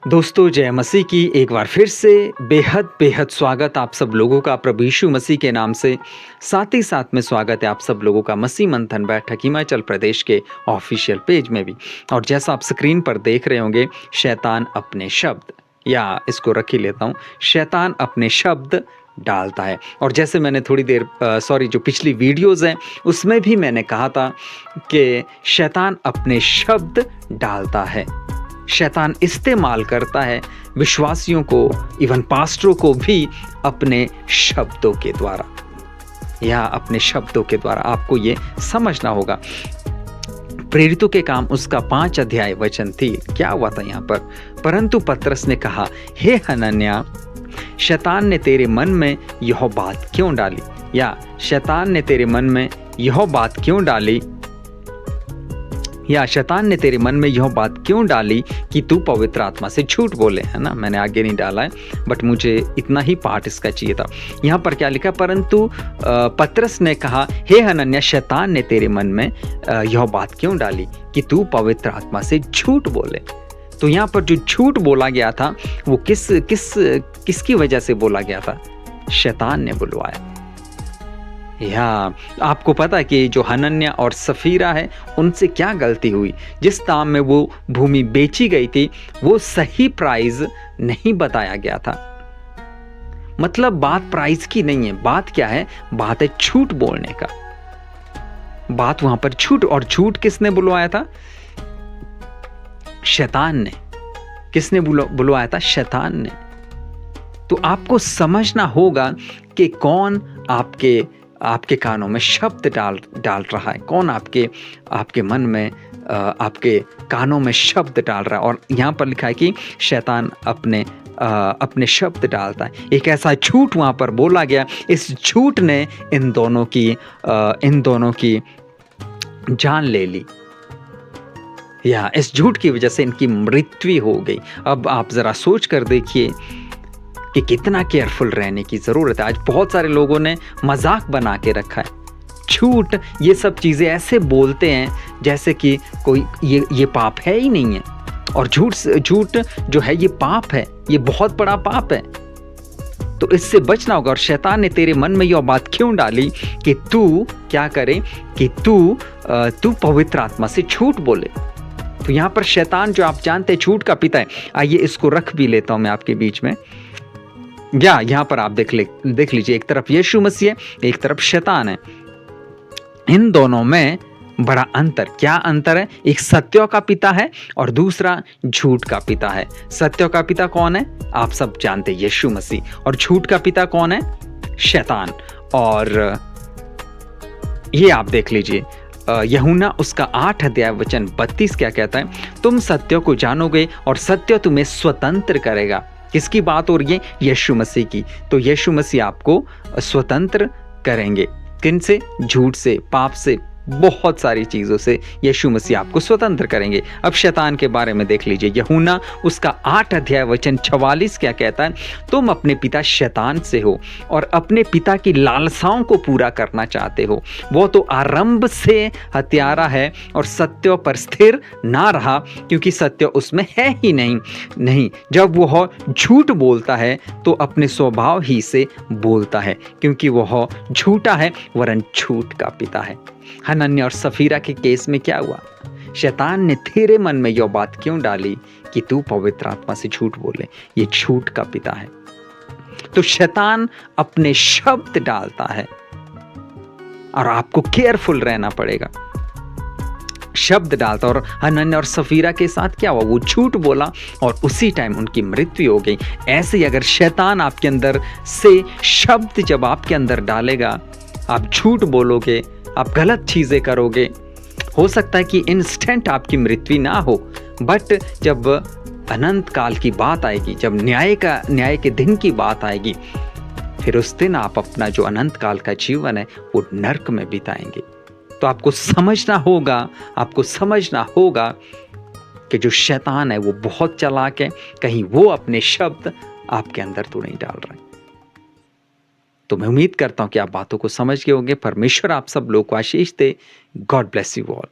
दोस्तों जय मसीह की एक बार फिर से बेहद बेहद स्वागत आप सब लोगों का प्रभु यीशु मसीह के नाम से। साथ ही साथ में स्वागत है आप सब लोगों का मसीह मंथन बैठक हिमाचल प्रदेश के ऑफिशियल पेज में भी। और जैसा आप स्क्रीन पर देख रहे होंगे, शैतान अपने शब्द, या इसको रख ही लेता हूँ, शैतान अपने शब्द डालता है। और जैसे मैंने थोड़ी देर जो पिछली वीडियोज़ हैं उसमें भी मैंने कहा था कि शैतान अपने शब्द डालता है, शैतान इस्तेमाल करता है विश्वासियों को, इवन पास्टरों को भी अपने शब्दों के द्वारा, या अपने शब्दों के द्वारा। आपको ये समझना होगा। प्रेरितों के काम उसका 5 अध्याय वचन 3 क्या हुआ था यहाँ पर? परंतु पतरस ने कहा, हे हनन्याह, शैतान ने तेरे मन में यह बात क्यों डाली, या शैतान ने तेरे मन में यह बात क्यों डाली, या शैतान ने तेरे मन में यह बात क्यों डाली कि तू पवित्र आत्मा से झूठ बोले, है ना। मैंने आगे नहीं डाला है, बट मुझे इतना ही पार्ट इसका चाहिए था। यहाँ पर क्या लिखा? परंतु पतरस ने कहा, हे हनन्याह, शैतान ने तेरे मन में यह बात क्यों डाली कि तू पवित्र आत्मा से झूठ बोले। तो यहाँ पर जो झूठ बोला गया था वो किसकी वजह से बोला गया था? शैतान ने बुलवाया। या आपको पता है कि जो हनन्याह और सफीरा है, उनसे क्या गलती हुई? जिस दाम में वो भूमि बेची गई थी वो सही प्राइस नहीं बताया गया था। मतलब बात प्राइस की नहीं है, बात क्या है? बात है झूठ बोलने का। बात वहां पर झूठ, और झूठ किसने बुलवाया था? शैतान ने। किसने बुलवाया था? शैतान ने। तो आपको समझना होगा कि कौन आपके कानों में शब्द डाल रहा है, कौन आपके मन में, आपके कानों में शब्द डाल रहा है। और यहाँ पर लिखा है कि शैतान अपने शब्द डालता है। एक ऐसा झूठ वहाँ पर बोला गया, इस झूठ ने इन दोनों की जान ले ली, या इस झूठ की वजह से इनकी मृत्यु हो गई। अब आप जरा सोच कर देखिए कि कितना केयरफुल रहने की ज़रूरत है। आज बहुत सारे लोगों ने मजाक बना के रखा है। झूठ, ये सब चीज़ें ऐसे बोलते हैं जैसे कि कोई ये पाप है ही नहीं है। और झूठ जो है ये पाप है, ये बहुत बड़ा पाप है। तो इससे बचना होगा। और शैतान ने तेरे मन में यह बात क्यों डाली कि तू क्या करे, कि तू पवित्र आत्मा से झूठ बोले। तो यहाँ पर शैतान, जो आप जानते हैं झूठ का पिता है, आइए इसको रख भी लेता हूं मैं आपके बीच में। या यहाँ पर आप देख लीजिए, एक तरफ यीशु मसीह है, एक तरफ शैतान है। इन दोनों में बड़ा अंतर, क्या अंतर है? एक सत्यों का पिता है और दूसरा झूठ का पिता है। सत्यों का पिता कौन है? आप सब जानते हैं, यीशु मसीह। और झूठ का पिता कौन है? शैतान। और ये आप देख लीजिए, यूहन्ना उसका 8 अध्याय वचन 32 क्या कहता है? तुम सत्य को जानोगे और सत्य तुम्हें स्वतंत्र करेगा। किसकी बात हो रही है? यीशु मसीह की। तो यीशु मसीह आपको स्वतंत्र करेंगे। किन से? झूठ से, पाप से, बहुत सारी चीज़ों से यीशु मसीह आपको स्वतंत्र करेंगे। अब शैतान के बारे में देख लीजिए, यूहन्ना उसका 8 अध्याय वचन 44 क्या कहता है? तुम अपने पिता शैतान से हो और अपने पिता की लालसाओं को पूरा करना चाहते हो। वो तो आरंभ से हत्यारा है और सत्य पर स्थिर ना रहा, क्योंकि सत्य उसमें है ही नहीं। जब वह झूठ बोलता है तो अपने स्वभाव ही से बोलता है, क्योंकि वह झूठा है वरन झूठ का पिता है। हनन्याह और सफीरा के केस में क्या हुआ? शैतान ने तेरे मन में यह बात क्यों डाली कि तू पवित्र आत्मा से झूठ बोले। ये झूठ का पिता है। तो शैतान अपने शब्द डालता है और आपको केयरफुल रहना पड़ेगा। शब्द डालता। और हनन्याह और सफीरा के साथ क्या हुआ? वो झूठ बोला और उसी टाइम उनकी मृत्यु हो गई। ऐसे ही अगर शैतान आपके अंदर से शब्द जब आपके अंदर डालेगा, आप झूठ बोलोगे, आप गलत चीजें करोगे, हो सकता है कि इंस्टेंट आपकी मृत्यु ना हो, बट जब अनंत काल की बात आएगी, जब न्याय के दिन की बात आएगी, फिर उस दिन आप अपना जो अनंत काल का जीवन है वो नरक में बिताएंगे। तो आपको समझना होगा कि जो शैतान है वो बहुत चालाक है। कहीं वो अपने शब्द आपके अंदर तो नहीं डाल रहे। तो मैं उम्मीद करता हूं कि आप बातों को समझ गए होंगे। परमेश्वर आप सब लोग को आशीष दे। God bless you all.